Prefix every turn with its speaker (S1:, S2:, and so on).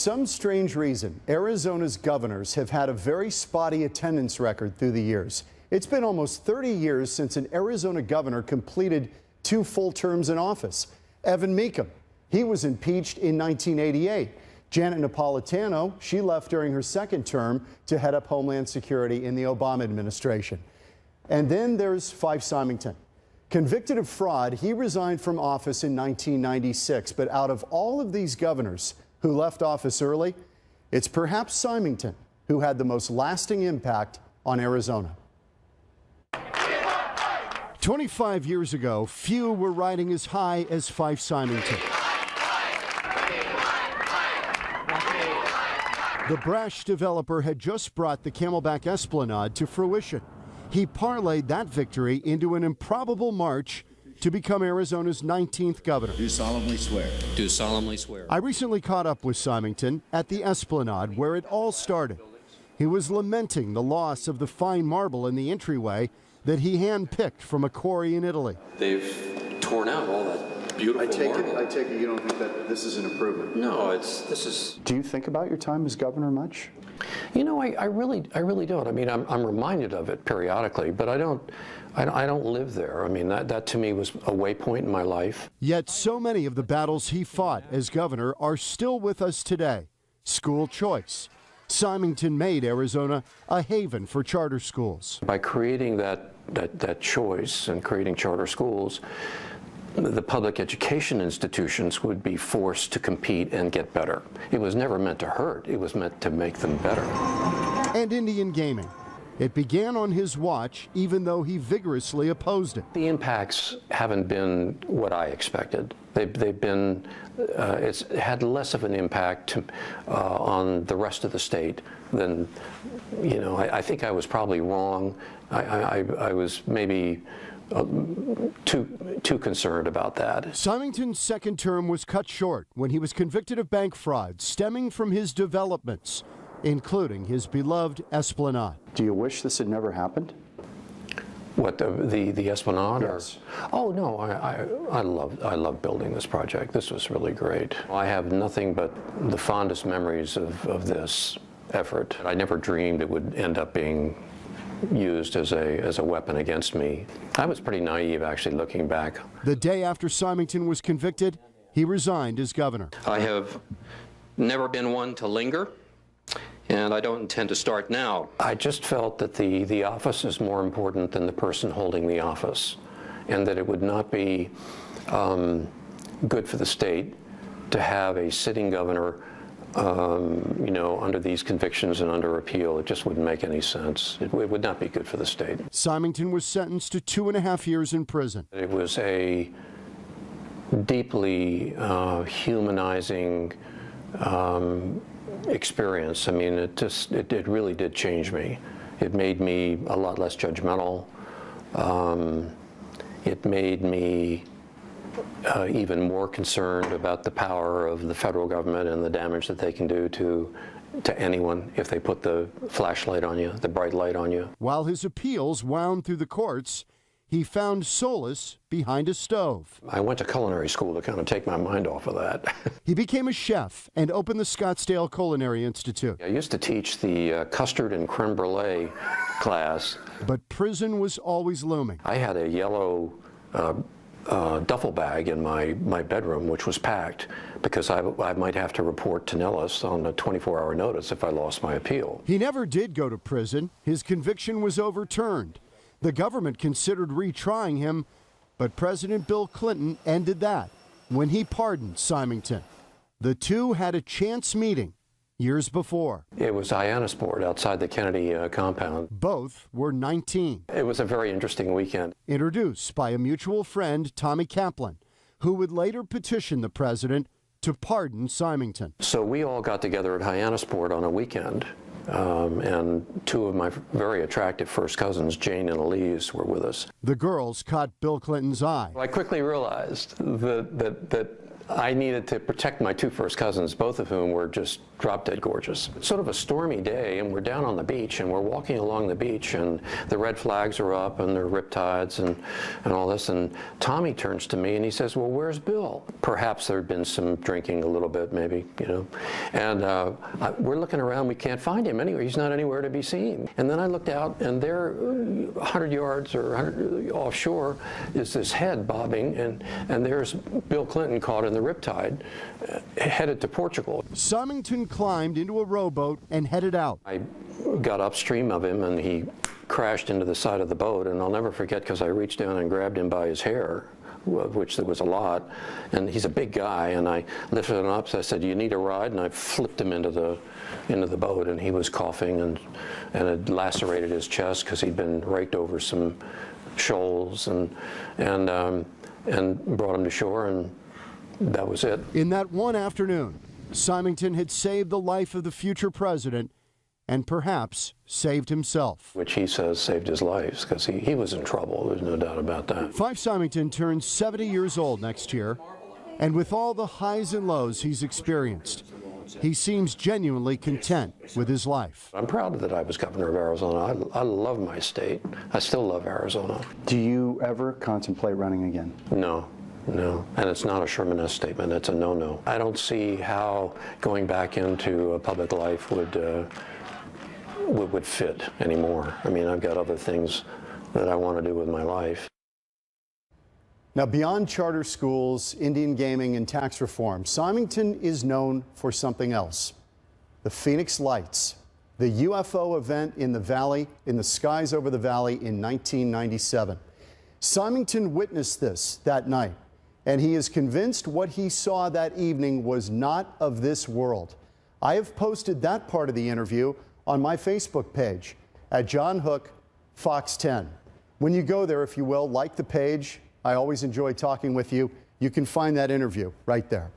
S1: some strange reason, Arizona's governors have had a very spotty attendance record through the years. It's been almost 30 years since an Arizona governor completed 2 full terms in office. Evan Mecham, he was impeached in 1988. Janet Napolitano, she left during her 2nd term to head up Homeland Security in the Obama administration. And then there's Fife Symington. Convicted of fraud, he resigned from office in 1996. But out of all of these governors who left office early, it's perhaps Symington who had the most lasting impact on Arizona. 25 years ago, few were riding as high as Fife Symington. The brash developer had just brought the Camelback Esplanade to fruition. He parlayed that victory into an improbable march to become Arizona's 19th governor.
S2: Do solemnly swear.
S3: Do solemnly swear.
S1: I recently caught up with Symington at the Esplanade, where it all started. He was lamenting the loss of the fine marble in the entryway that he handpicked from a quarry in Italy.
S3: They've torn out all that beautiful marble.
S1: I take it you don't think that this is an improvement?
S3: No, this is.
S1: Do you think about your time as governor much?
S3: You know, I really don't. I mean, I'm reminded of it periodically, but I don't live there. I mean, that to me was a waypoint in my life.
S1: Yet so many of the battles he fought as governor are still with us today. School choice. Symington made Arizona a haven for charter schools.
S3: By creating that choice and creating charter schools, the public education institutions would be forced to compete and get better. It was never meant to hurt. It was meant to make them better.
S1: And Indian gaming. It began on his watch, even though he vigorously opposed it.
S3: The impacts haven't been what I expected. They've been, it's had less of an impact on the rest of the state than, you know, I think I was probably wrong. I was maybe too concerned about that.
S1: Symington's 2nd term was cut short when he was convicted of bank fraud stemming from his developments, including his beloved Esplanade. Do you wish this had never happened?
S3: What, the Esplanade?
S1: Yes.
S3: Oh no, I love building this project. This was really great. I have nothing but the fondest memories of this effort. I never dreamed it would end up being used as a weapon against me. I was pretty naive, actually, looking back.
S1: The day after Symington was convicted, he resigned as governor.
S3: I have never been one to linger, and I don't intend to start now. I just felt that the office is more important than the person holding the office, and that it would not be good for the state to have a sitting governor you know, under these convictions and under appeal. It just wouldn't make any sense. It would not be good for the state.
S1: Symington was sentenced to 2.5 years in prison.
S3: It was a deeply humanizing experience. I mean, it really did change me. It made me a lot less judgmental. It made me even more concerned about the power of the federal government and the damage that they can do to anyone if they put the flashlight on you, the bright light on you.
S1: While his appeals wound through the courts, he found solace behind a stove.
S3: I went to culinary school to kind of take my mind off of that.
S1: He became a chef and opened the Scottsdale Culinary Institute.
S3: I used to teach the custard and creme brulee class.
S1: But prison was always looming.
S3: I had a yellow duffel bag in my bedroom, which was packed because I might have to report to Nellis on a 24-hour notice if I lost my appeal.
S1: He never did go to prison. His conviction was overturned. The government considered retrying him, but President Bill Clinton ended that when he pardoned Symington. The two had a chance meeting years before.
S3: It was Hyannisport outside the Kennedy compound.
S1: Both were 19.
S3: It was a very interesting weekend.
S1: Introduced by a mutual friend, Tommy Kaplan, who would later petition the president to pardon Symington.
S3: So we all got together at Hyannisport on a weekend, and 2 of my very attractive first cousins, Jane and Elise, were with us.
S1: The girls caught Bill Clinton's eye.
S3: I quickly realized that I needed to protect my two first cousins, both of whom were just drop-dead gorgeous. It's sort of a stormy day, and we're down on the beach, and we're walking along the beach, and the red flags are up, and there are riptides, and all this, and Tommy turns to me, and he says, well, where's Bill? Perhaps there had been some drinking a little bit, maybe, you know, and we're looking around, we can't find him anywhere, he's not anywhere to be seen. And then I looked out, and there, 100 yards or 100 offshore, is this head bobbing, and there's Bill Clinton caught in the riptide, headed to Portugal.
S1: Symington climbed into a rowboat and headed out.
S3: I got upstream of him, and he crashed into the side of the boat, and I'll never forget because I reached down and grabbed him by his hair, which there was a lot, and he's a big guy, and I lifted him up, so I said, you need a ride, and I flipped him into the boat, and he was coughing, and it lacerated his chest because he'd been raked over some shoals, and brought him to shore, and that was it.
S1: In that one afternoon, Symington had saved the life of the future president and perhaps saved himself.
S3: Which he says saved his life, because he was in trouble, there's no doubt about that.
S1: Fife Symington turns 70 years old next year, and with all the highs and lows he's experienced, he seems genuinely content with his life.
S3: I'm proud that I was governor of Arizona. I love my state. I still love Arizona.
S2: Do you ever contemplate running again?
S3: No. No, and it's not a Sherman-esque statement, it's a no-no. I don't see how going back into a public life would fit anymore. I mean, I've got other things that I want to do with my life.
S1: Now, beyond charter schools, Indian gaming, and tax reform, Symington is known for something else. The Phoenix Lights, the UFO event in the valley, in the skies over the valley in 1997. Symington witnessed this that night, and he is convinced what he saw that evening was not of this world. I have posted that part of the interview on my Facebook page at John Hook Fox 10. When you go there, if you will, like the page. I always enjoy talking with you. You can find that interview right there.